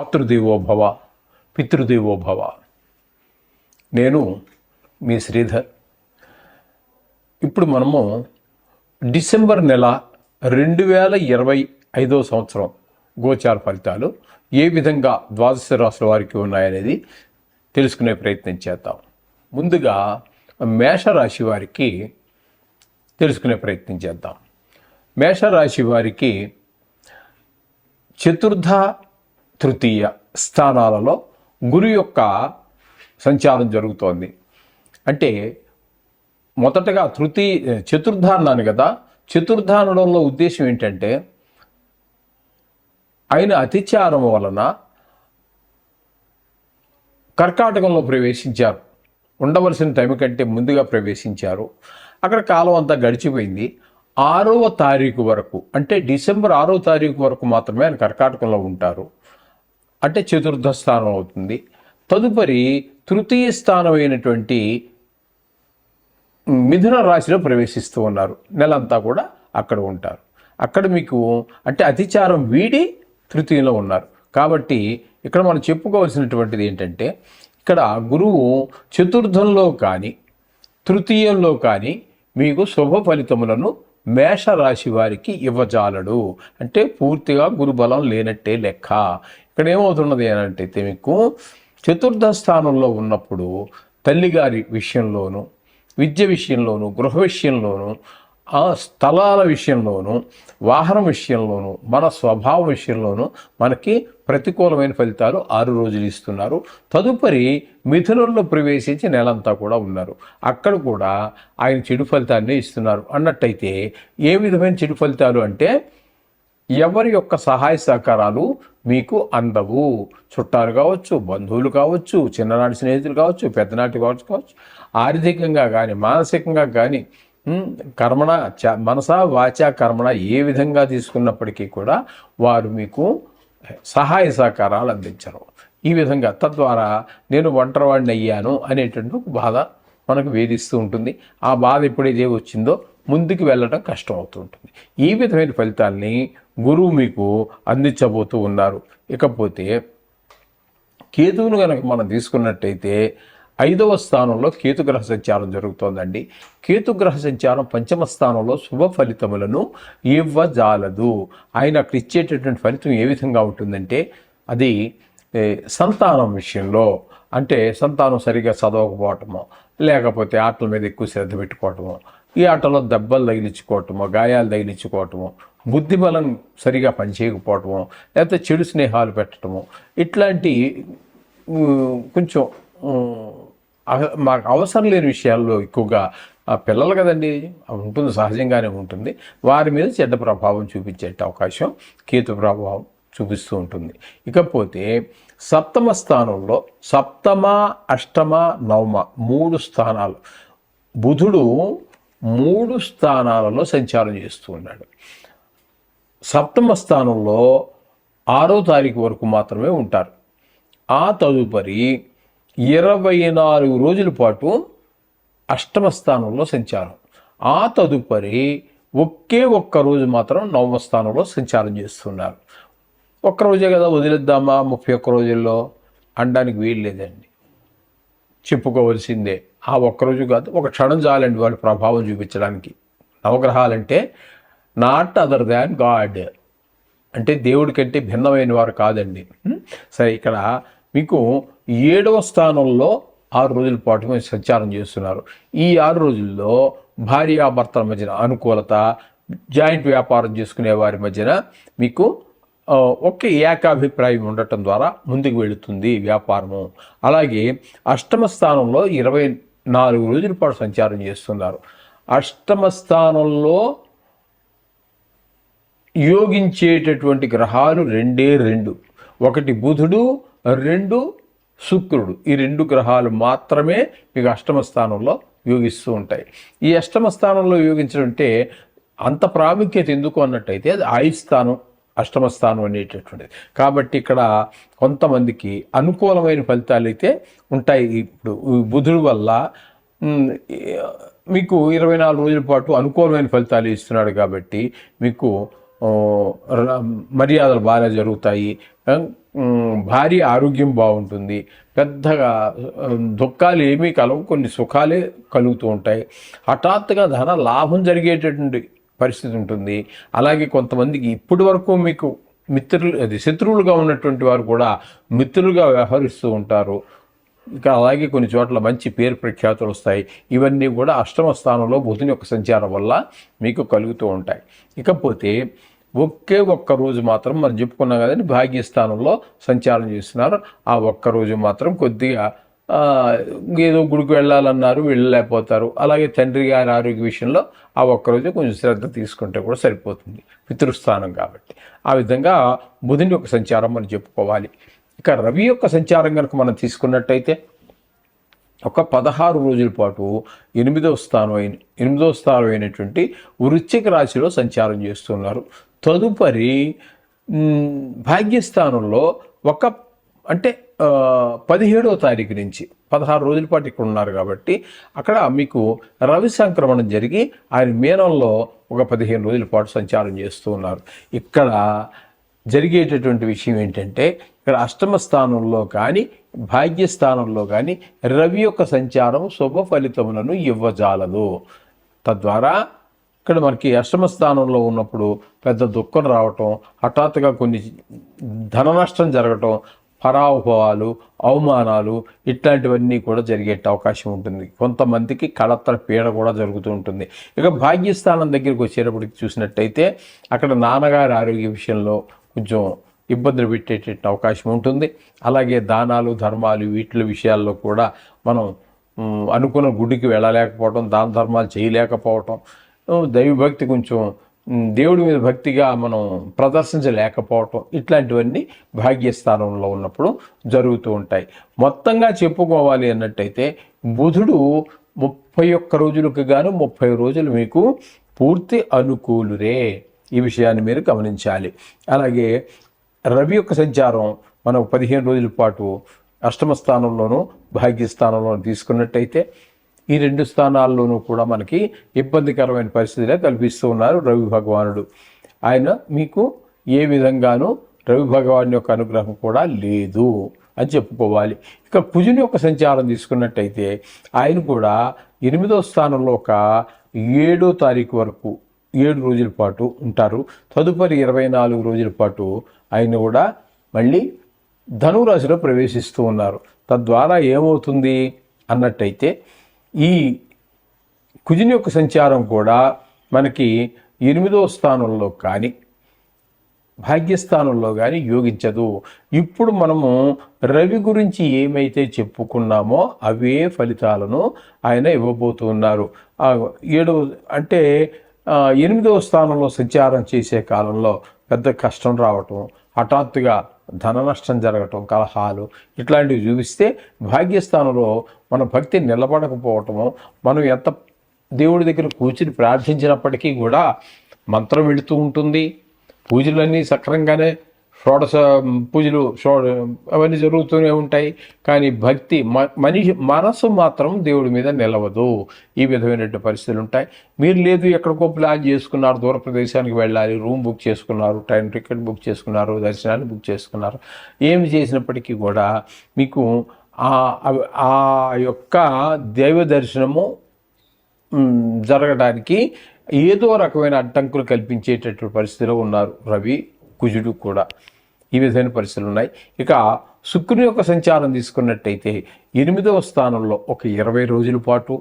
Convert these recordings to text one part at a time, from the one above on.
మాతృదేవో భవ, పితృదేవో భవ. నేను మీ శ్రీధర్. ఇప్పుడు మనము డిసెంబర్ నెల 2025 సంవత్సరం గోచార ఫలితాలు ఏ విధంగా ద్వాదశ రాశుల వారికి ఉన్నాయనేది తెలుసుకునే ప్రయత్నం చేద్దాం. ముందుగా మేషరాశి వారికి తెలుసుకునే ప్రయత్నం చేద్దాం. మేషరాశి వారికి చతుర్థ తృతీయ స్థానాలలో గురు యొక్క సంచారం జరుగుతోంది. అంటే మొదటగా చతుర్థ అన్నాను కదా, చతుర్థ అనడంలో ఉద్దేశం ఏంటంటే ఆయన అతిచారం వలన కర్కాటకంలో ప్రవేశించారు. ఉండవలసిన టైం కంటే ముందుగా ప్రవేశించారు. అక్కడ కాలం అంతా గడిచిపోయింది. 6వ తారీఖు వరకు, అంటే డిసెంబర్ 6వ తారీఖు వరకు మాత్రమే ఆయన కర్కాటకంలో ఉంటారు. అంటే చతుర్థ స్థానం అవుతుంది. తదుపరి తృతీయ స్థానం అయినటువంటి మిథున రాశిలో ప్రవేశిస్తూ ఉన్నారు. నెలంతా కూడా అక్కడ ఉంటారు. అక్కడ మీకు అంటే అతిచారం వీడి తృతీయంలో ఉన్నారు. కాబట్టి ఇక్కడ మనం చెప్పుకోవాల్సినటువంటిది ఏంటంటే, ఇక్కడ గురువు చతుర్థంలో కానీ తృతీయంలో కానీ మీకు శుభ ఫలితములను మేషరాశి వారికి ఇవ్వజాలడు. అంటే పూర్తిగా గురుబలం లేనట్టే లెక్క. ఇక్కడ ఏమవుతున్నది అని అంటే, మీకు చతుర్థ స్థానంలో ఉన్నప్పుడు తల్లిగారి విషయంలోనూ, విద్య విషయంలోనూ, గృహ విషయంలోనూ, స్థలాల విషయంలోనూ, వాహనం విషయంలోనూ, మన స్వభావం విషయంలోనూ మనకి ప్రతికూలమైన ఫలితాలు 6 రోజులు ఇస్తున్నారు. తదుపరి మిథునంలో ప్రవేశించి నెలంతా కూడా ఉన్నారు. అక్కడ కూడా ఆయన చెడు ఫలితాన్ని ఇస్తున్నారు. అన్నట్టయితే ఏ విధమైన చెడు ఫలితాలు అంటే, ఎవరి యొక్క సహాయ సహకారాలు మీకు అందవు. చుట్టాలు కావచ్చు, బంధువులు కావచ్చు, చిన్ననాటి స్నేహితులు కావచ్చు, పెద్దనాటి కావచ్చు, ఆర్థికంగా కానీ మానసికంగా కానీ కర్మణ మనసా వాచా కర్మణ ఏ విధంగా తీసుకున్నప్పటికీ కూడా వారు మీకు సహాయ సహకారాలు అందించరు. ఈ విధంగా తద్వారా నేను ఒంటరివాడిని అయ్యాను అనేటువంటి ఒక బాధ మనకు వేధిస్తూ ఉంటుంది. ఆ బాధ ఎప్పుడైతే వచ్చిందో ముందుకు వెళ్ళడం కష్టం అవుతూ ఉంటుంది. ఈ విధమైన ఫలితాల్ని గురువు మీకు అందించబోతూ ఉన్నారు. ఇకపోతే కేతువును కనుక మనం తీసుకున్నట్టయితే 5వ స్థానంలో కేతుగ్రహ సంచారం జరుగుతోందండి. కేతుగ్రహ సంచారం 5వ స్థానంలో శుభ ఫలితములను ఇవ్వజాలదు. ఆయన అక్కడ ఇచ్చేటటువంటి ఫలితం ఏ విధంగా ఉంటుందంటే, అది సంతానం విషయంలో, అంటే సంతానం సరిగా చదవకపోవటమో, లేకపోతే ఆటల మీద ఎక్కువ శ్రద్ధ పెట్టుకోవటమో, ఈ ఆటలో దెబ్బలు తగిలించుకోవటమో, గాయాలు తగిలించుకోవటమో, బుద్ధిబలం సరిగా పనిచేయకపోవటమో, లేకపోతే చెడు స్నేహాలు పెట్టడమో, ఇట్లాంటి కొంచెం మాకు అవసరం లేని విషయాల్లో ఎక్కువగా పిల్లలు కదండి, ఉంటుంది, సహజంగానే ఉంటుంది. వారి మీద చెడ్డ ప్రభావం చూపించే అవకాశం కేతు ప్రభావం చూపిస్తూ ఉంటుంది. ఇకపోతే 7వ స్థానంలో 7మ, 8మ, 9మ 3 స్థానాలు, బుధుడు 3 స్థానాలలో సంచారం చేస్తూ ఉన్నాడు. 7మ స్థానంలో 6వ తారీఖు వరకు మాత్రమే ఉంటారు. ఆ తదుపరి 24 రోజుల పాటు 8మ స్థానంలో సంచారం. ఆ తదుపరి ఒక్క రోజు మాత్రం 9వ స్థానంలో సంచారం చేస్తున్నారు. ఒక్కరోజే కదా వదిలేద్దామా 31 రోజుల్లో అనడానికి వీలు లేదండి. చెప్పుకోవాల్సిందే. ఆ ఒక్కరోజు కాదు, ఒక క్షణం చాలండి వాళ్ళ ప్రభావం చూపించడానికి. నవగ్రహాలంటే నాట్ అదర్ దాన్ గాడ్, అంటే దేవుడి కంటే భిన్నమైన వారు కాదండి. సరే, ఇక్కడ మీకు 7వ స్థానంలో 6 రోజుల పాటు మీరు సంచారం చేస్తున్నారు. ఈ 6 రోజుల్లో భార్యాభర్తల మధ్యన అనుకూలత, జాయింట్ వ్యాపారం చేసుకునే వారి మధ్యన మీకు ఒకే ఏకాభిప్రాయం ఉండటం ద్వారా ముందుకు వెళుతుంది వ్యాపారము. అలాగే 8మ స్థానంలో 24 రోజుల పాటు సంచారం చేస్తున్నారు. 8మ స్థానంలో యోగించేటటువంటి గ్రహాలు 2 ఒకటి బుధుడు, 2 శుక్రుడు. ఈ 2 గ్రహాలు మాత్రమే మీకు 8మ స్థానంలో యోగిస్తూ ఉంటాయి. ఈ 8మ స్థానంలో యోగించడం అంటే అంత ప్రాముఖ్యత ఎందుకు అన్నట్టయితే, అది ఆయుస్థానం 8మ స్థానం అనేటటువంటిది. కాబట్టి ఇక్కడ కొంతమందికి అనుకూలమైన ఫలితాలు అయితే ఉంటాయి. ఇప్పుడు బుధుడు వల్ల మీకు 24 రోజుల పాటు అనుకూలమైన ఫలితాలు ఇస్తున్నాడు. కాబట్టి మీకు మర్యాదలు బాగా జరుగుతాయి. భార్య ఆరోగ్యం బాగుంటుంది, పెద్దగా దుఃఖాలు ఏమీ కలవు, కొన్ని సుఖాలే కలుగుతూ ఉంటాయి. హఠాత్తుగా ధన లాభం జరిగేటటువంటి పరిస్థితి ఉంటుంది. అలాగే కొంతమందికి ఇప్పటి వరకు మీకు శత్రువులుగా ఉన్నటువంటి వారు కూడా మిత్రులుగా వ్యవహరిస్తూ ఉంటారు. ఇక అలాగే కొన్ని చోట్ల మంచి పేరు ప్రఖ్యాతులు వస్తాయి. ఇవన్నీ కూడా అష్టమ స్థానంలో బుధుని యొక్క సంచారం వల్ల మీకు కలుగుతూ ఉంటాయి. ఇకపోతే ఒక్క రోజు మాత్రం మనం చెప్పుకున్నాం కదండి, భాగ్యస్థానంలో సంచారం చేస్తున్నారు. ఆ ఒక్కరోజు మాత్రం కొద్దిగా ఏదో గుడికి వెళ్ళాలన్నారు, వెళ్ళలేకపోతారు. అలాగే తండ్రి గారి ఆరోగ్య విషయంలో ఆ ఒక్కరోజు కొంచెం శ్రద్ధ తీసుకుంటే కూడా సరిపోతుంది, పితృస్థానం కాబట్టి. ఆ విధంగా బుధుని యొక్క సంచారం మనం చెప్పుకోవాలి. ఇక రవి యొక్క సంచారం కనుక మనం తీసుకున్నట్టయితే ఒక 16 రోజుల పాటు ఎనిమిదవ స్థానం అయినటువంటి వృశ్చిక రాశిలో సంచారం చేస్తున్నారు. తదుపరి భాగ్యస్థానంలో అంటే 17వ తారీఖు నుంచి 16 రోజుల పాటు ఇక్కడ ఉన్నారు కాబట్టి అక్కడ మీకు రవి సంక్రమణం జరిగి ఆయన మీనంలో ఒక 15 రోజుల పాటు సంచారం చేస్తూ ఉన్నారు. ఇక్కడ జరిగేటటువంటి విషయం ఏంటంటే, ఇక్కడ అష్టమ స్థానంలో కానీ భాగ్యస్థానంలో కానీ రవి యొక్క సంచారం శుభ ఫలితములను ఇవ్వజాలదు. తద్వారా ఇక్కడ మనకి అష్టమ స్థానంలో ఉన్నప్పుడు పెద్ద దుఃఖం రావటం, హఠాత్తుగా కొన్ని ధన నష్టం జరగటం, పరాభవాలు, అవమానాలు ఇట్లాంటివన్నీ కూడా జరిగే అవకాశం ఉంటుంది. కొంతమందికి కళత్ర పీడ కూడా జరుగుతూ ఉంటుంది. ఇక భాగ్యస్థానం దగ్గరికి వచ్చేటప్పటికి చూసినట్టయితే అక్కడ నాన్నగారి ఆరోగ్య విషయంలో కొంచెం ఇబ్బందులు పెట్టేట అవకాశం ఉంటుంది. అలాగే దానాలు ధర్మాలు వీటి విషయాల్లో కూడా మనం అనుకున్న గుడికి వెళ్ళలేకపోవటం, దాన ధర్మాలు చేయలేకపోవటం, దైవభక్తి కొంచెం దేవుడి మీద భక్తిగా మనం ప్రదర్శించలేకపోవటం, ఇట్లాంటివన్నీ భాగ్యస్థానంలో ఉన్నప్పుడు జరుగుతూ ఉంటాయి. మొత్తంగా చెప్పుకోవాలి అన్నట్టయితే బుధుడు 31 రోజులకు గాను 30 రోజులు మీకు పూర్తి అనుకూలురే. ఈ విషయాన్ని మీరు గమనించాలి. అలాగే రవి యొక్క సంచారం మనం 15 రోజుల పాటు అష్టమ స్థానంలోనూ భాగ్యస్థానంలోనూ తీసుకున్నట్టయితే ఈ 2 స్థానాల్లోనూ కూడా మనకి ఇబ్బందికరమైన పరిస్థితులే కల్పిస్తూ ఉన్నారు రవి భగవానుడు. ఆయన మీకు ఏ విధంగానూ రవి భగవాన్ యొక్క అనుగ్రహం కూడా లేదు అని చెప్పుకోవాలి. ఇక కుజుని యొక్క సంచారం తీసుకున్నట్టయితే ఆయన కూడా 8వ స్థానంలో ఒక 7వ తారీఖు వరకు 7 రోజుల పాటు ఉంటారు. తదుపరి 24 రోజుల పాటు ఆయన కూడా మళ్ళీ ధనురాశిలో ప్రవేశిస్తూ ఉన్నారు. తద్వారా ఏమవుతుంది అన్నట్టయితే ఈ కుజుని యొక్క సంచారం కూడా మనకి 8వ స్థానంలో కానీ భాగ్యస్థానంలో కానీ యోగించదు. ఇప్పుడు మనము రవి గురించి ఏమైతే చెప్పుకున్నామో అవే ఫలితాలను ఆయన ఇవ్వబోతున్నారు. 8వ స్థానంలో సంచారం చేసే కాలంలో పెద్ద కష్టం రావటం, హఠాత్తుగా ధన నష్టం జరగటం, కలహాలు ఇట్లాంటివి చూపిస్తే భాగ్యస్థానంలో మన భక్తి నిలబడకపోవటము, మనం ఎంత దేవుడి దగ్గర కూర్చుని ప్రార్థించినప్పటికీ కూడా మంత్రం వెళుతూ ఉంటుంది, పూజలన్నీ సక్రమంగానే షోడశ పూజలు అవన్నీ జరుగుతూనే ఉంటాయి. కానీ భక్తి మనిషి మనసు మాత్రం దేవుడి మీద నిలవదు. ఈ విధమైనటువంటి పరిస్థితులు ఉంటాయి. మీరు లేదు ఎక్కడికో ప్లాన్ చేసుకున్నారు, దూర ప్రదేశానికి వెళ్ళాలి, రూమ్ బుక్ చేసుకున్నారు, ట్రైన్ టికెట్ బుక్ చేసుకున్నారు, దర్శనాన్ని బుక్ చేసుకున్నారు, ఏమి చేసినప్పటికీ కూడా మీకు ఆ యొక్క దైవ దర్శనము జరగడానికి ఏదో రకమైన అడ్డంకులు కల్పించేటటువంటి పరిస్థితిలో ఉన్నారు రవి కుజుడు కూడా. ఈ విధమైన పరిస్థితులు ఉన్నాయి. ఇక శుక్రుని యొక్క సంచారం తీసుకున్నట్టయితే 8వ స్థానంలో ఒక 20 రోజుల పాటు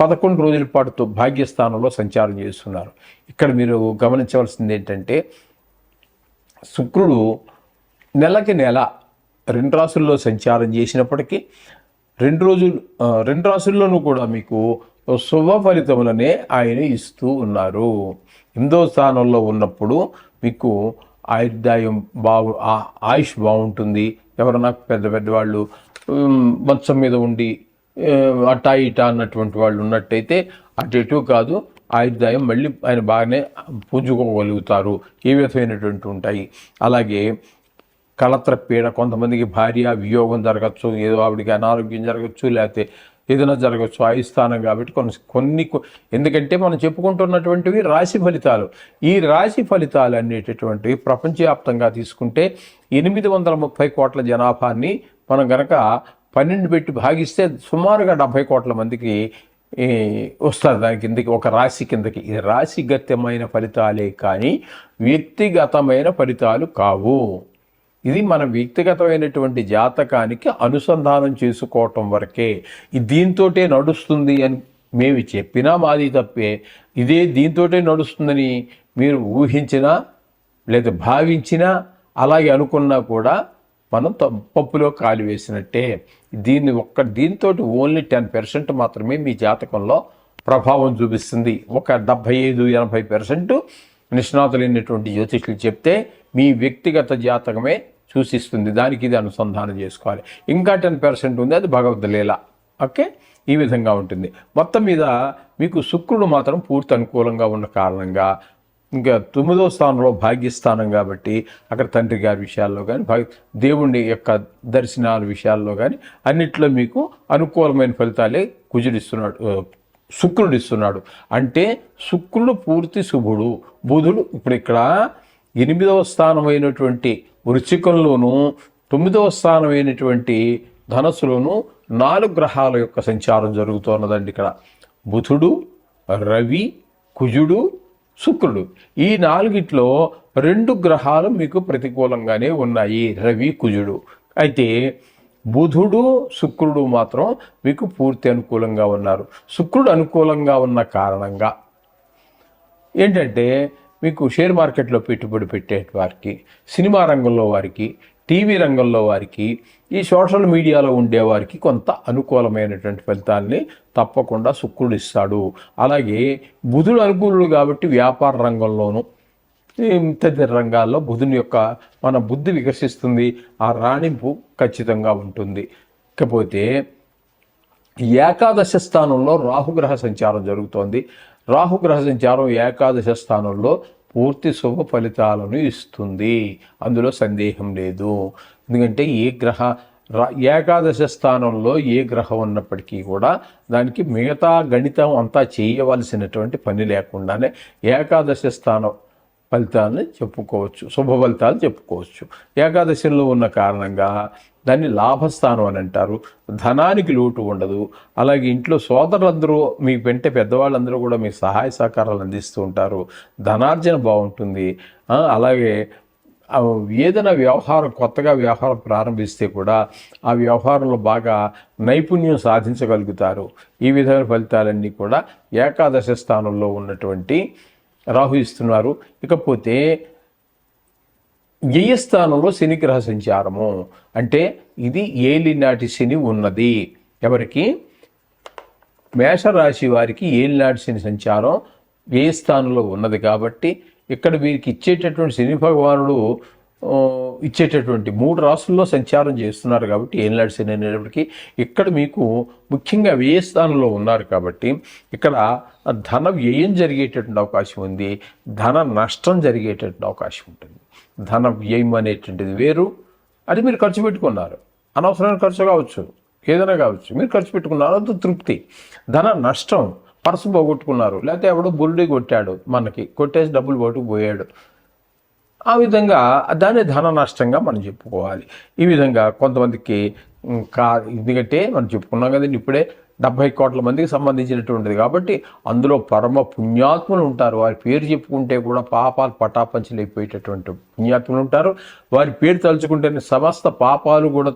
11 రోజుల పాటుతో భాగ్యస్థానంలో సంచారం చేస్తున్నారు. ఇక్కడ మీరు గమనించవలసింది ఏంటంటే, శుక్రుడు నెలకి నెల 2 రాశుల్లో సంచారం చేసినప్పటికీ 2 రాశుల్లోనూ కూడా మీకు శుభ ఫలితములనే ఆయన ఇస్తూ ఉన్నారు. 8వ స్థానంలో ఉన్నప్పుడు మీకు ఆయుర్దాయం ఆయుష్ బాగుంటుంది. ఎవరన్నా పెద్దవాళ్ళు మంచం మీద ఉండి అటా ఇటా అన్నటువంటి వాళ్ళు ఉన్నట్టయితే అటు ఇటు కాదు, ఆయుర్దాయం మళ్ళీ ఆయన బాగానే పుంజుకోగలుగుతారు. ఈ విధమైనటువంటి ఉంటాయి. అలాగే కలత్ర పీడ, కొంతమందికి భార్య వియోగం జరగచ్చు, ఏదో ఆవిడికి అనారోగ్యం జరగచ్చు, లేకపోతే ఏదైనా జరగవచ్చు. ఆయుస్థానం కాబట్టి కొన్ని ఎందుకంటే మనం చెప్పుకుంటున్నటువంటివి రాశి ఫలితాలు. ఈ రాశి ఫలితాలు అనేటటువంటివి ప్రపంచవ్యాప్తంగా తీసుకుంటే 830 కోట్ల జనాభాని మనం గనక 12 పెట్టి భాగిస్తే సుమారుగా 70 కోట్ల మందికి వస్తుంది దాని కిందకి, ఒక రాశి కిందకి. ఇది రాశిగతమైన ఫలితాలే కానీ వ్యక్తిగతమైన ఫలితాలు కావు. ఇది మన వ్యక్తిగతమైనటువంటి జాతకానికి అనుసంధానం చేసుకోవటం వరకే. దీంతోటే నడుస్తుంది అని మేము చెప్పినా మాది తప్పే. ఇదే దీంతోటే నడుస్తుందని మీరు ఊహించినా లేదా భావించినా అలాగే అనుకున్నా కూడా మనం పప్పులో కాలు వేసినట్టే. దీంతో ఓన్లీ 10% మాత్రమే మీ జాతకంలో ప్రభావం చూపిస్తుంది. ఒక 75-80% నిష్ణాతులైనటువంటి జ్యోతిష్యులు చెప్తే మీ వ్యక్తిగత జాతకమే సూచిస్తుంది. దానికి ఇది అనుసంధానం చేసుకోవాలి. ఇంకా 10% ఉంది, అది భగవద్ లీల. ఓకే, ఈ విధంగా ఉంటుంది. మొత్తం మీద మీకు శుక్రుడు మాత్రం పూర్తి అనుకూలంగా ఉన్న కారణంగా, ఇంకా 9వ స్థానంలో భాగ్యస్థానం కాబట్టి అక్కడ తండ్రి గారి విషయాల్లో కానీ దేవుడి యొక్క దర్శనాల విషయాల్లో కానీ అన్నిట్లో మీకు అనుకూలమైన ఫలితాలే శుక్రుడు ఇస్తున్నాడు. అంటే శుక్రుడు పూర్తి శుభుడు. బుధుడు ఇప్పుడు ఇక్కడ 8వ స్థానం అయినటువంటి వృశ్చికంలోను 9వ స్థానం అయినటువంటి ధనస్సులోను 4 గ్రహాల యొక్క సంచారం జరుగుతున్నదండి. ఇక్కడ బుధుడు, రవి, కుజుడు, శుక్రుడు, ఈ 4గిట్లో 2 గ్రహాలు మీకు ప్రతికూలంగానే ఉన్నాయి, రవి, కుజుడు. అయితే బుధుడు, శుక్రుడు మాత్రం మీకు పూర్తి అనుకూలంగా ఉన్నారు. శుక్రుడు అనుకూలంగా ఉన్న కారణంగా ఏంటంటే మీకు షేర్ మార్కెట్లో పెట్టుబడి పెట్టే వారికి, సినిమా రంగంలో వారికి, టీవీ రంగంలో వారికి, ఈ సోషల్ మీడియాలో ఉండేవారికి కొంత అనుకూలమైనటువంటి ఫలితాలని తప్పకుండా శుక్రుడు ఇస్తాడు. అలాగే బుధుడు అనుకూలుడు కాబట్టి వ్యాపార రంగంలోనూ తదితర రంగాల్లో బుధుని యొక్క మన బుద్ధి వికసిస్తుంది, ఆ రాణింపు ఖచ్చితంగా ఉంటుంది. ఇకపోతే ఏకాదశ స్థానంలో రాహుగ్రహ సంచారం జరుగుతోంది. రాహుగ్రహ సంచారం ఏకాదశ స్థానంలో పూర్తి శుభ ఫలితాలను ఇస్తుంది, అందులో సందేహం లేదు. ఎందుకంటే ఏకాదశ స్థానంలో ఏ గ్రహం ఉన్నప్పటికీ కూడా దానికి మిగతా గణితం అంతా చేయవలసినటువంటి పని లేకుండానే ఏకాదశ స్థానం ఫలితాలని చెప్పుకోవచ్చు, శుభ ఫలితాలు చెప్పుకోవచ్చు. ఏకాదశిలో ఉన్న కారణంగా దాన్ని లాభస్థానం అని అంటారు. ధనానికి లోటు ఉండదు. అలాగే ఇంట్లో సోదరులందరూ మీ వెంట పెద్దవాళ్ళందరూ కూడా మీకు సహాయ సహకారాలు అందిస్తూ ఉంటారు. ధనార్జన బాగుంటుంది. అలాగే ఏదైనా కొత్తగా వ్యవహారం ప్రారంభిస్తే కూడా ఆ వ్యవహారంలో బాగా నైపుణ్యం సాధించగలుగుతారు. ఈ విధమైన ఫలితాలన్నీ కూడా ఏకాదశ స్థానంలో ఉన్నటువంటి రాహు ఇస్తున్నారు. ఇకపోతే వ్యయస్థానంలో శని గ్రహ సంచారము, అంటే ఇది ఏలినాటి శని ఉన్నది. ఎవరికి? మేషరాశి వారికి ఏలినాటి శని సంచారం వ్యయస్థానంలో ఉన్నది కాబట్టి ఇక్కడ వీరికి ఇచ్చేటటువంటి శని భగవానుడు ఇచ్చేటటువంటి 3 రాసుల్లో సంచారం చేస్తున్నారు కాబట్టి ఏలినాటి శని అనేటప్పటికీ ఇక్కడ మీకు ముఖ్యంగా వ్యయస్థానంలో ఉన్నారు కాబట్టి ఇక్కడ ధన వ్యయం జరిగేటటువంటి అవకాశం ఉంది, ధన నష్టం జరిగేటటువంటి అవకాశం ఉంటుంది. ధన వ్యయం అనేటువంటిది వేరు, అది మీరు ఖర్చు పెట్టుకున్నారు, అనవసరమైన ఖర్చు కావచ్చు, ఏదైనా కావచ్చు, మీరు ఖర్చు పెట్టుకున్నారు, అది తృప్తి. ధన నష్టం, పర్సు పోగొట్టుకున్నారు, లేకపోతే ఎవడో బుల్డి కొట్టాడు, కొట్టేసి డబ్బులు పట్టుకుపోయాడు, ఆ విధంగా దాన్ని ధన నష్టంగా మనం చెప్పుకోవాలి. ఈ విధంగా కొంతమందికి ఎందుకంటే మనం చెప్పుకున్నాం కదండి ఇప్పుడే 70 కోట్ల మందికి సంబంధించినటువంటిది కాబట్టి అందులో పరమ పుణ్యాత్ములు ఉంటారు. వారి పేరు చెప్పుకుంటే కూడా పాపాలు పటాపంచలైపోయేటటువంటి పుణ్యాత్ములు ఉంటారు. వారి పేరు తలుచుకుంటేనే సమస్త పాపాలు కూడా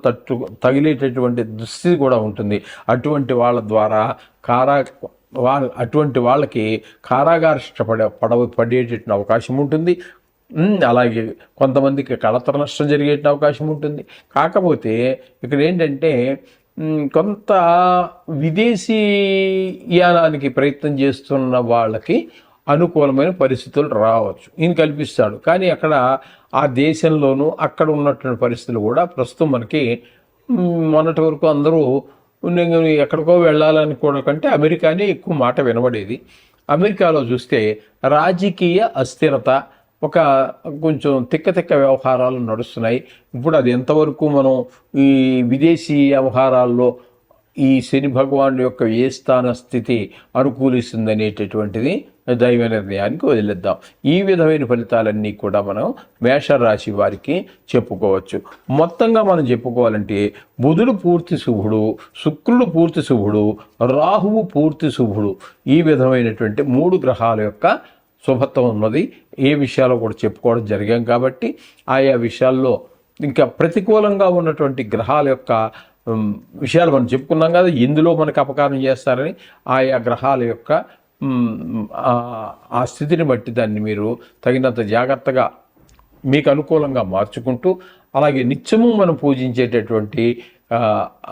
తగిలేటటువంటి దుస్థితి కూడా ఉంటుంది. అటువంటి వాళ్ళ ద్వారా అటువంటి వాళ్ళకి కారాగార పడేటటువంటి అవకాశం ఉంటుంది. అలాగే కొంతమందికి కళతర నష్టం జరిగే అవకాశం ఉంటుంది. కాకపోతే ఇక్కడ ఏంటంటే కొంత విదేశీయానానికి ప్రయత్నం చేస్తున్న వాళ్ళకి అనుకూలమైన పరిస్థితులు రావచ్చు, ఈయన కల్పిస్తాడు. కానీ అక్కడ ఆ దేశంలోనూ అక్కడ ఉన్నటువంటి పరిస్థితులు కూడా ప్రస్తుతం మనకి మొన్నటి వరకు అందరూ ఎక్కడికో వెళ్ళాలని కూడా కంటే అమెరికానే ఎక్కువ మాట వినబడేది. అమెరికాలో చూస్తే రాజకీయ అస్థిరత, కొంచెం తిక్క వ్యవహారాలు నడుస్తున్నాయి. ఇప్పుడు అది ఎంతవరకు మనం ఈ విదేశీ వ్యవహారాల్లో ఈ శని భగవానుడి యొక్క ఏ స్థాన స్థితి అనుకూలిస్తుంది అనేటటువంటిది దైవ నిర్ణయానికి వదిలేద్దాం. ఈ విధమైన ఫలితాలన్నీ కూడా మనం మేషరాశి వారికి చెప్పుకోవచ్చు. మొత్తంగా మనం చెప్పుకోవాలంటే బుధుడు పూర్తి శుభుడు, శుక్రుడు పూర్తి శుభుడు, రాహువు పూర్తి శుభుడు, ఈ విధమైనటువంటి 3 గ్రహాల యొక్క శుభత్వం ఉన్నది. ఏ విషయాల్లో కూడా చెప్పుకోవడం జరిగాం కాబట్టి ఆయా విషయాల్లో ఇంకా ప్రతికూలంగా ఉన్నటువంటి గ్రహాల యొక్క విషయాలు మనం చెప్పుకున్నాం కదా, ఇందులో మనకు అపకారం చేస్తారని ఆయా గ్రహాల యొక్క ఆ స్థితిని బట్టి దాన్ని మీరు తగినంత జాగ్రత్తగా మీకు అనుకూలంగా మార్చుకుంటూ, అలాగే నిత్యము మనం పూజించేటటువంటి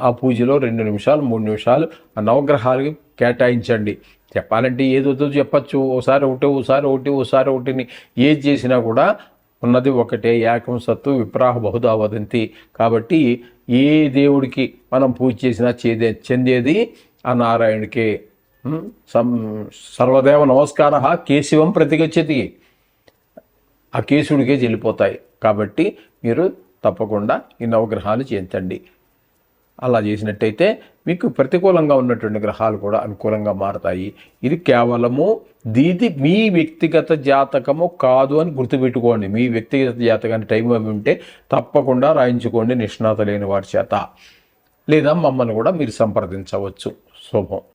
ఆ పూజలో 2 నిమిషాలు 3 నిమిషాలు ఆ నవగ్రహాలకి కేటాయించండి. చెప్పాలంటే ఏదో చెప్పచ్చు, ఓసారి ఒకటిని ఏది చేసినా కూడా ఉన్నది ఒకటే, ఏకం సత్తు విప్రాహ బహుదా వదంతి. కాబట్టి ఏ దేవుడికి మనం పూజ చేసినా చెందేది ఆ నారాయణుడికే. సర్వదేవ నమస్కార కేశవం ప్రతిగచ్చతి, ఆ కేశవుడికే చెల్లిపోతాయి. కాబట్టి మీరు తప్పకుండా ఈ నవగ్రహాలు చేయించండి. అలా చేసినట్టయితే మీకు ప్రతికూలంగా ఉన్నటువంటి గ్రహాలు కూడా అనుకూలంగా మారతాయి. ఇది కేవలము మీ వ్యక్తిగత జాతకము కాదు అని గుర్తుపెట్టుకోండి. మీ వ్యక్తిగత జాతకాన్ని టైం అవి ఉంటే తప్పకుండా రాయించుకోండి నిష్ణాత లేని వారి చేత, లేదా మమ్మల్ని కూడా మీరు సంప్రదించవచ్చు. శుభం.